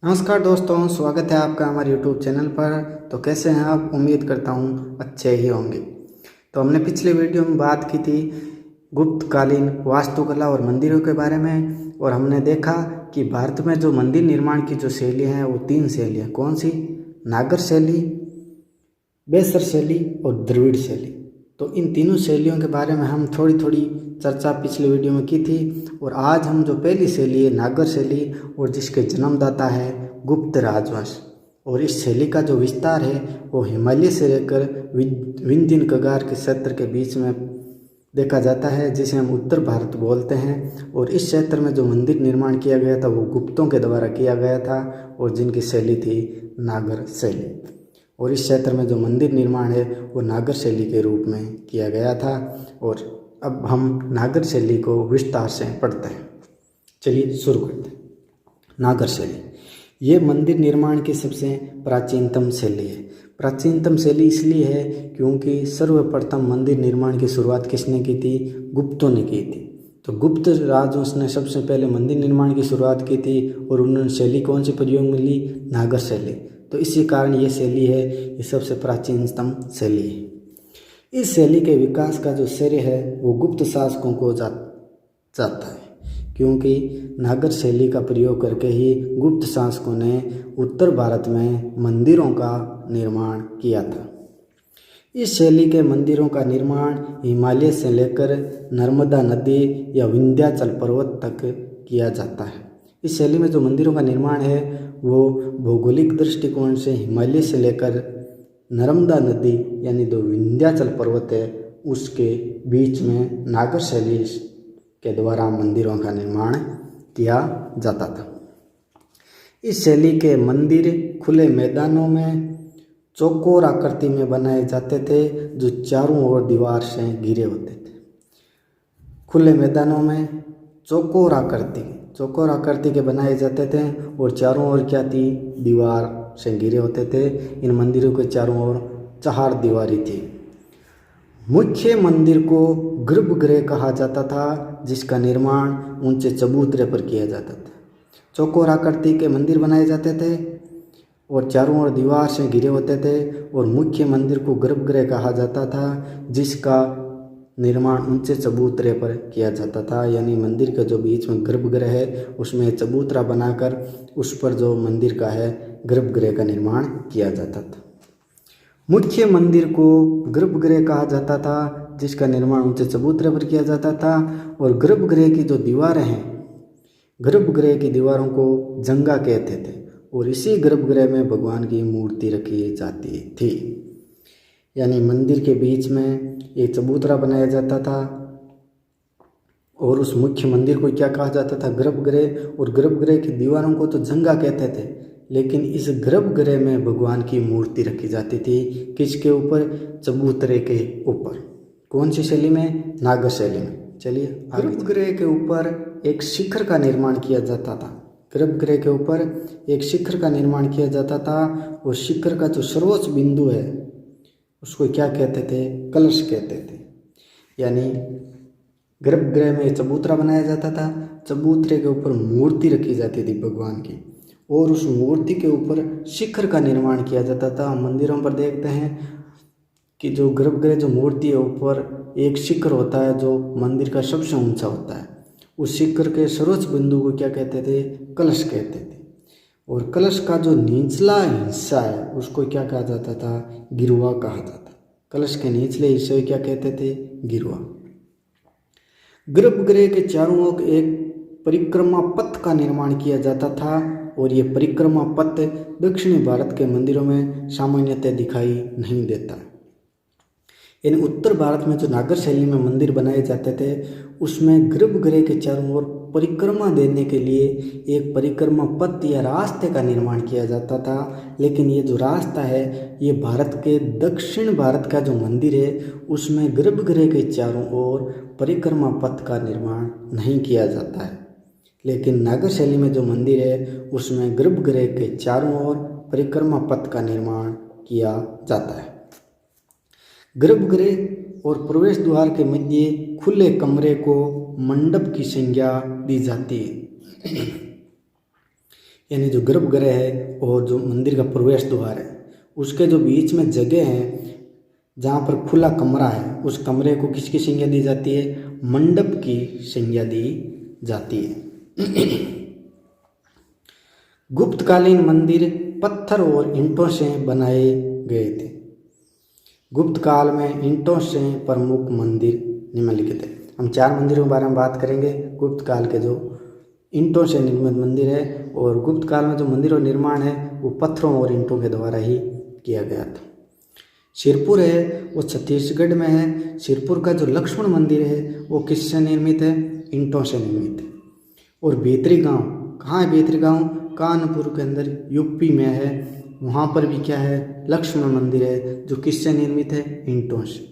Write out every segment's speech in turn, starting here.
नमस्कार दोस्तों, स्वागत है आपका हमारे YouTube चैनल पर। तो कैसे हैं आप? उम्मीद करता हूँ अच्छे ही होंगे। तो हमने पिछले वीडियो में बात की थी गुप्तकालीन वास्तुकला और मंदिरों के बारे में, और हमने देखा कि भारत में जो मंदिर निर्माण की जो शैली हैं वो 3 शैलियाँ। कौन सी? नागर शैली, बेसर शैली और द्रविड़ शैली। तो इन तीनों शैलियों के बारे में हम थोड़ी थोड़ी चर्चा पिछले वीडियो में की थी, और आज हम जो पहली शैली है नागर शैली, और जिसके जन्मदाता है गुप्त राजवंश, और इस शैली का जो विस्तार है वो हिमालय से लेकर विंध्य कगार के क्षेत्र के बीच में देखा जाता है, जिसे हम उत्तर भारत बोलते हैं। और इस क्षेत्र में जो मंदिर निर्माण किया गया था वो गुप्तों के द्वारा किया गया था, और जिनकी शैली थी नागर शैली। और इस क्षेत्र में जो मंदिर निर्माण है वो नागर शैली के रूप में किया गया था। और अब हम नागर शैली को विस्तार से पढ़ते हैं। चलिए शुरू करते हैं। नागर शैली ये मंदिर निर्माण की सबसे प्राचीनतम शैली है। प्राचीनतम शैली इसलिए है क्योंकि सर्वप्रथम मंदिर निर्माण की शुरुआत किसने की थी? गुप्तों ने की थी। तो गुप्त राजवंश ने सबसे पहले मंदिर निर्माण की शुरुआत की थी, और उन्होंने शैली कौन सी प्रयोग में ली? नागर शैली। तो इसी कारण ये शैली है, ये सबसे प्राचीनतम शैली है। इस शैली के विकास का जो श्रेय है वो गुप्त शासकों को जाता है, क्योंकि नागर शैली का प्रयोग करके ही गुप्त शासकों ने उत्तर भारत में मंदिरों का निर्माण किया था। इस शैली के मंदिरों का निर्माण हिमालय से लेकर नर्मदा नदी या विंध्याचल पर्वत तक किया जाता है। इस शैली में जो मंदिरों का निर्माण है वो भौगोलिक दृष्टिकोण से हिमालय से लेकर नर्मदा नदी यानी जो विंध्याचल पर्वत है उसके बीच में नागर शैली के द्वारा मंदिरों का निर्माण किया जाता था। इस शैली के मंदिर खुले मैदानों में चौकोर आकृति में बनाए जाते थे, जो चारों ओर दीवार से घिरे होते थे। खुले मैदानों में चौकोर आकृति के बनाए जाते थे, और चारों ओर क्या थी? दीवार से घिरे होते थे। इन मंदिरों के चारों ओर 4 दीवारें थी। मुख्य मंदिर को गर्भगृह कहा जाता था, जिसका निर्माण ऊंचे चबूतरे पर किया जाता था। चौकोर आकृति के मंदिर बनाए जाते थे और चारों ओर दीवार से घिरे होते थे, और मुख्य मंदिर को गर्भगृह कहा जाता था, जिसका निर्माण ऊंचे चबूतरे पर किया जाता था। यानी मंदिर के जो बीच में गर्भगृह है उसमें चबूतरा बनाकर उस पर जो मंदिर का है गर्भगृह का निर्माण किया जाता था। मुख्य मंदिर को गर्भगृह कहा जाता था, जिसका निर्माण ऊंचे चबूतरे पर किया जाता था। और गर्भगृह की जो दीवारें हैं, गर्भगृह की दीवारों को जंगा कहते थे, और इसी गर्भगृह में भगवान की मूर्ति रखी जाती थी। यानी मंदिर के बीच में एक चबूतरा बनाया जाता था, और उस मुख्य मंदिर को क्या कहा जाता था? गर्भगृह। और गर्भगृह की दीवारों को तो जंगा कहते थे, लेकिन इस गर्भगृह में भगवान की मूर्ति रखी जाती थी। किसके ऊपर? चबूतरे के ऊपर। कौन सी शैली में? नागर शैली में। चलिए गर्भगृह के ऊपर एक शिखर का निर्माण किया जाता था। गर्भगृह के ऊपर एक शिखर का निर्माण किया जाता था, और शिखर का जो सर्वोच्च बिंदु है उसको क्या कहते थे? कलश कहते थे। यानी गर्भगृह में चबूतरा बनाया जाता था, चबूतरे के ऊपर मूर्ति रखी जाती थी भगवान की, और उस मूर्ति के ऊपर शिखर का निर्माण किया जाता था। हम मंदिरों पर देखते हैं कि जो गर्भगृह जो मूर्ति है ऊपर एक शिखर होता है जो मंदिर का सबसे ऊंचा होता है। उस शिखर के सर्वोच्च बिंदु को क्या कहते थे? कलश कहते थे। और कलश का जो निचला हिस्सा है उसको क्या कहा जाता था? गिरुआ कहा जाता। कलश के निचले हिस्से को क्या कहते थे? गिरुआ। गर्भगृह के चारों ओर एक परिक्रमा पथ का निर्माण किया जाता था, और ये परिक्रमा पथ दक्षिणी भारत के मंदिरों में सामान्यतः दिखाई नहीं देता। इन उत्तर भारत में जो नागर शैली में मंदिर बनाए जाते थे उसमें गर्भगृह के चारों ओर परिक्रमा देने के लिए एक परिक्रमा पथ या रास्ते का निर्माण किया जाता था। लेकिन ये जो रास्ता है ये भारत के दक्षिण भारत का जो मंदिर है उसमें गर्भगृह के चारों ओर परिक्रमा पथ का निर्माण नहीं किया जाता है। लेकिन नागर शैली में जो मंदिर है उसमें गर्भगृह के चारों ओर परिक्रमा पथ का निर्माण किया जाता है। गर्भगृह और प्रवेश द्वार के मध्य खुले कमरे को मंडप की संज्ञा दी जाती है। यानी जो गर्भगृह है और जो मंदिर का प्रवेश द्वार है उसके जो बीच में जगह है जहाँ पर खुला कमरा है, उस कमरे को किसकी संज्ञा दी जाती है? मंडप की संज्ञा दी जाती है। गुप्तकालीन मंदिर पत्थर और ईंटों से बनाए गए थे। गुप्त काल में ईंटों से प्रमुख मंदिर निम्नलिखित है। हम 4 मंदिरों के बारे में बात करेंगे। गुप्त काल के जो ईंटों से निर्मित मंदिर है और गुप्त काल में जो मंदिरों का निर्माण है वो पत्थरों और ईंटों के द्वारा ही किया गया था। सिरपुर है वो छत्तीसगढ़ में है। सिरपुर का जो लक्ष्मण मंदिर है वो किससे निर्मित है? ईंटों से निर्मित है। और बेतरी गांव, कहाँ है बेतरी गांव? कानपुर के अंदर यूपी में है। वहाँ पर भी क्या है? लक्ष्मण मंदिर है जो किससे निर्मित है? ईंटों से।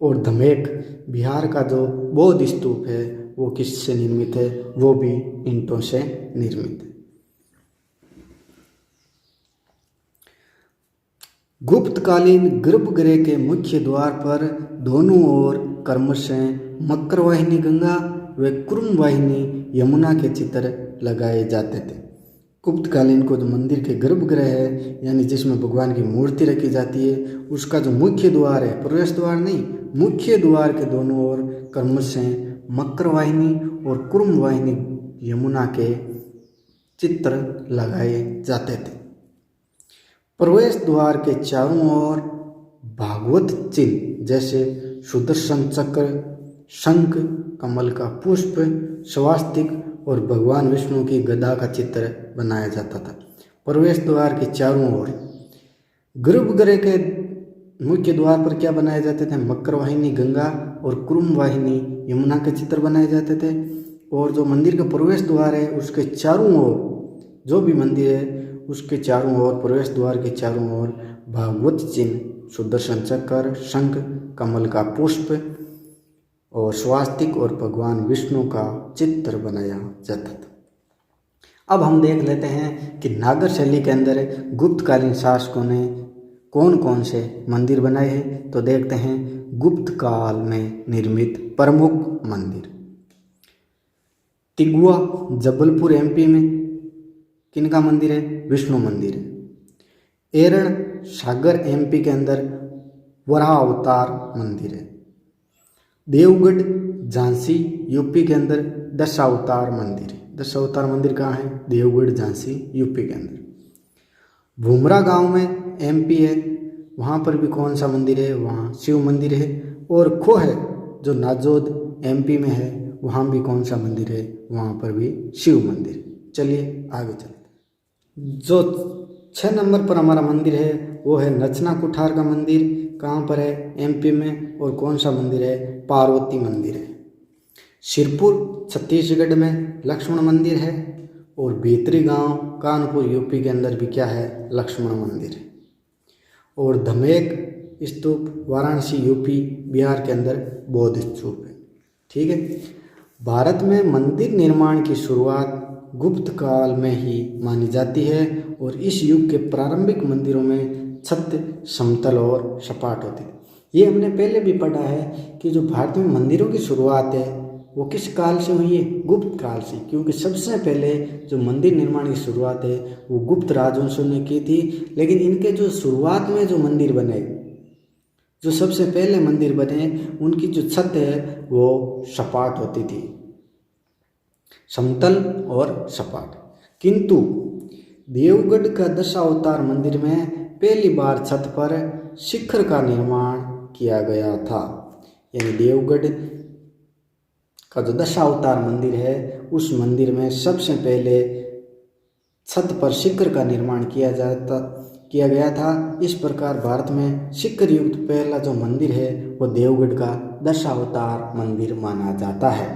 और धमेक बिहार का जो बौद्ध स्तूप है वो किससे निर्मित है? वो भी ईंटों से निर्मित है। गुप्तकालीन गर्भगृह के मुख्य द्वार पर दोनों ओर क्रमशः मकर वाहिनी गंगा व कुर्म वाहिनी यमुना के चित्र लगाए जाते थे। गुप्तकालीन को जो मंदिर के गर्भगृह है यानी जिसमें भगवान की मूर्ति रखी जाती है उसका जो मुख्य द्वार है, प्रवेश द्वार नहीं, मुख्य द्वार के दोनों ओर क्रमशः मकर वाहिनी और कुर्म वाहिनी यमुना के चित्र लगाए जाते थे। प्रवेश द्वार के चारों ओर भागवत चिन्ह जैसे सुदर्शन चक्र, शंख, कमल का पुष्प, स्वास्तिक और भगवान विष्णु की गदा का चित्र बनाया जाता था। प्रवेश द्वार के चारों ओर गर्भगृह के मुख्य द्वार पर क्या बनाए जाते थे? मकर वाहिनी गंगा और कुर्म वाहिनी यमुना के चित्र बनाए जाते थे। और जो मंदिर का प्रवेश द्वार है उसके चारों ओर, जो भी मंदिर है उसके चारों ओर, प्रवेश द्वार के चारों ओर भागवत चिन्ह, सुदर्शन चक्र, शंख, कमल का पुष्प और स्वास्तिक और भगवान विष्णु का चित्र बनाया जाता था। अब हम देख लेते हैं कि नागर शैली के अंदर गुप्तकालीन शासकों ने कौन कौन से मंदिर बनाए हैं। तो देखते हैं गुप्त काल में निर्मित प्रमुख मंदिर। तिगुआ जबलपुर एमपी में किनका मंदिर है? विष्णु मंदिर है। एरण सागर एमपी के अंदर वराह अवतार मंदिर है। देवगढ़ झांसी यूपी के अंदर दशावतार मंदिर है। दशावतार मंदिर कहाँ है? देवगढ़ झांसी यूपी के अंदर। भूमरा गांव में एमपी है, वहाँ पर भी कौन सा मंदिर है? वहाँ शिव मंदिर है। और खो है जो नाजोद एमपी में है, वहाँ भी कौन सा मंदिर है? वहाँ पर भी शिव मंदिर। चलिए आगे चलते हैं। जो 6 नंबर पर हमारा मंदिर है वो है नचना कुठार का मंदिर। कहाँ पर है? एमपी में। और कौन सा मंदिर है? पार्वती मंदिर है। सिरपुर छत्तीसगढ़ में लक्ष्मण मंदिर है। और बेतरी गांव कानपुर यूपी के अंदर भी क्या है? लक्ष्मण मंदिर है। और धमेक स्तूप वाराणसी यूपी बिहार के अंदर बौद्ध स्तूप है। ठीक है। भारत में मंदिर निर्माण की शुरुआत गुप्त काल में ही मानी जाती है और इस युग के प्रारंभिक मंदिरों में छत समतल और सपाट होती थी। ये हमने पहले भी पढ़ा है कि जो भारत में मंदिरों की शुरुआत है वो किस काल से हुई है? गुप्त काल से। क्योंकि सबसे पहले जो मंदिर निर्माण की शुरुआत है वो गुप्त राजवंशों ने की थी। लेकिन इनके जो शुरुआत में जो मंदिर बने, जो सबसे पहले मंदिर बने, उनकी जो छत है वो सपाट होती थी, समतल और सपाट। किंतु देवगढ़ का दशावतार मंदिर में पहली बार छत पर शिखर का निर्माण किया गया था। यानी देवगढ़ का जो दशावतार मंदिर है उस मंदिर में सबसे पहले छत पर शिखर का निर्माण किया गया था। इस प्रकार भारत में शिखर युक्त पहला जो मंदिर है वो देवगढ़ का दशावतार मंदिर माना जाता है।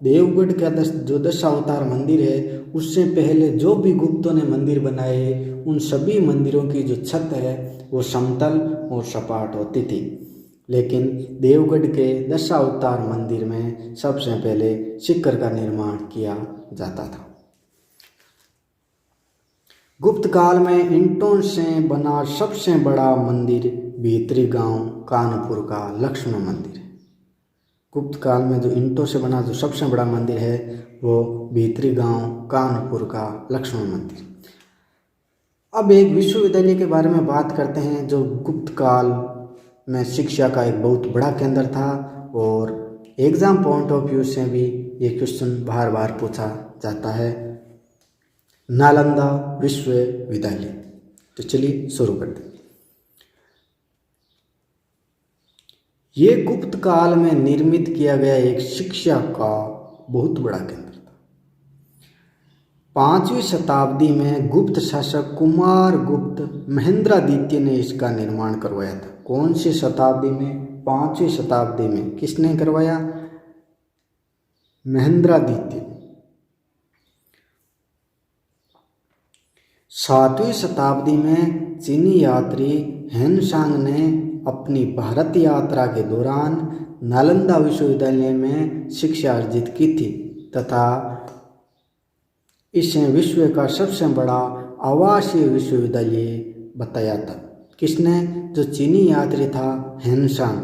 देवगढ़ का जो दशावतार मंदिर है उससे पहले जो भी गुप्तों ने मंदिर बनाए उन सभी मंदिरों की जो छत है वो समतल और सपाट होती थी। लेकिन देवगढ़ के दशावतार मंदिर में सबसे पहले शिखर का निर्माण किया जाता था। गुप्त काल में ईंटों से बना सबसे बड़ा मंदिर बेतरी गांव कानपुर का लक्ष्मण मंदिर है। गुप्त काल में जो ईंटों से बना जो सबसे बड़ा मंदिर है वो बेतरी गांव कानपुर का लक्ष्मण मंदिर। अब एक विश्वविद्यालय के बारे में बात करते हैं जो गुप्त काल में शिक्षा का एक बहुत बड़ा केंद्र था और एग्जाम पॉइंट ऑफ व्यू से भी ये क्वेश्चन बार बार पूछा जाता है, नालंदा विश्वविद्यालय। तो चलिए शुरू करते हैं। ये गुप्त काल में निर्मित किया गया एक शिक्षा का बहुत बड़ा केंद्र था। 5वीं शताब्दी में गुप्त शासक कुमार गुप्त महेंद्रादित्य ने इसका निर्माण करवाया था। कौन सी शताब्दी में? 5वीं शताब्दी में। किसने करवाया? महेंद्रादित्य। 7वीं शताब्दी में चीनी यात्री हेनसांग ने अपनी भारत यात्रा के दौरान नालंदा विश्वविद्यालय में शिक्षा अर्जित की थी तथा इसे विश्व का सबसे बड़ा आवासीय विश्वविद्यालय बताया था। किसने? जो चीनी यात्री था हेनसांग।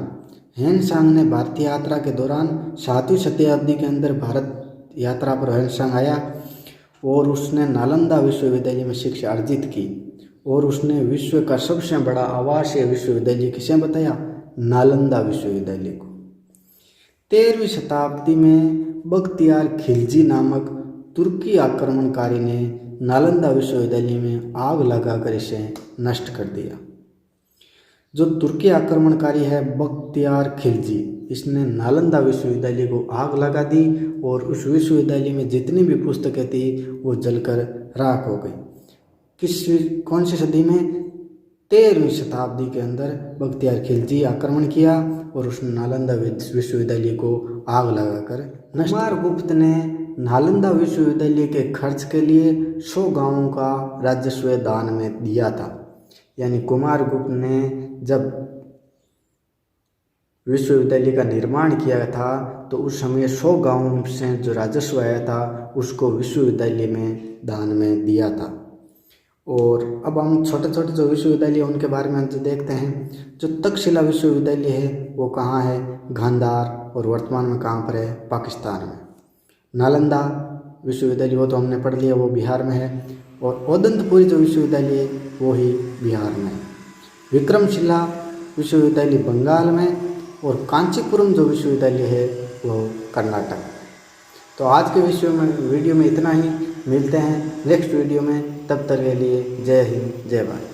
हेनसांग ने भारतीय यात्रा के दौरान 7वीं शताब्दी के अंदर भारत यात्रा पर हेनसांग आया और उसने नालंदा विश्वविद्यालय में शिक्षा अर्जित की और उसने विश्व का सबसे बड़ा आवासीय विश्वविद्यालय किसे बताया? नालंदा विश्वविद्यालय को। 13वीं शताब्दी में बख्तियार खिलजी नामक तुर्की आक्रमणकारी ने नालंदा विश्वविद्यालय में आग लगाकर इसे नष्ट कर दिया। जो तुर्की आक्रमणकारी है बख्तियार खिलजी, इसने नालंदा विश्वविद्यालय को आग लगा दी और उस विश्वविद्यालय में जितनी भी पुस्तकें थी वो जलकर राख हो गई। कौन सी सदी में? 13वीं शताब्दी के अंदर बख्तियार खिलजी आक्रमण किया और उसने नालंदा विश्वविद्यालय को आग लगाकर नष्ट। कुमारगुप्त ने नालंदा विश्वविद्यालय के खर्च के लिए 100 गांवों का राजस्व दान में दिया था। यानी कुमारगुप्त ने जब विश्वविद्यालय का निर्माण किया था तो उस समय 100 गांवों से जो राजस्व आया था उसको विश्वविद्यालय में दान में दिया था। और अब हम छोटे छोटे जो विश्वविद्यालय उनके बारे में जो देखते हैं। जो तक्षशिला विश्वविद्यालय है वो कहाँ है? गांधार। और वर्तमान में कहाँ पर है? पाकिस्तान में। नालंदा विश्वविद्यालय वो तो हमने पढ़ लिया, वो बिहार में है। और ओदंतपुरी जो विश्वविद्यालय है वो ही बिहार में है। विक्रमशिला विश्वविद्यालय बंगाल में और कांचीपुरम जो विश्वविद्यालय है वो कर्नाटक। तो आज के वीडियो में इतना ही। मिलते हैं नेक्स्ट वीडियो में, तब तक के लिए जय हिंद जय भारत।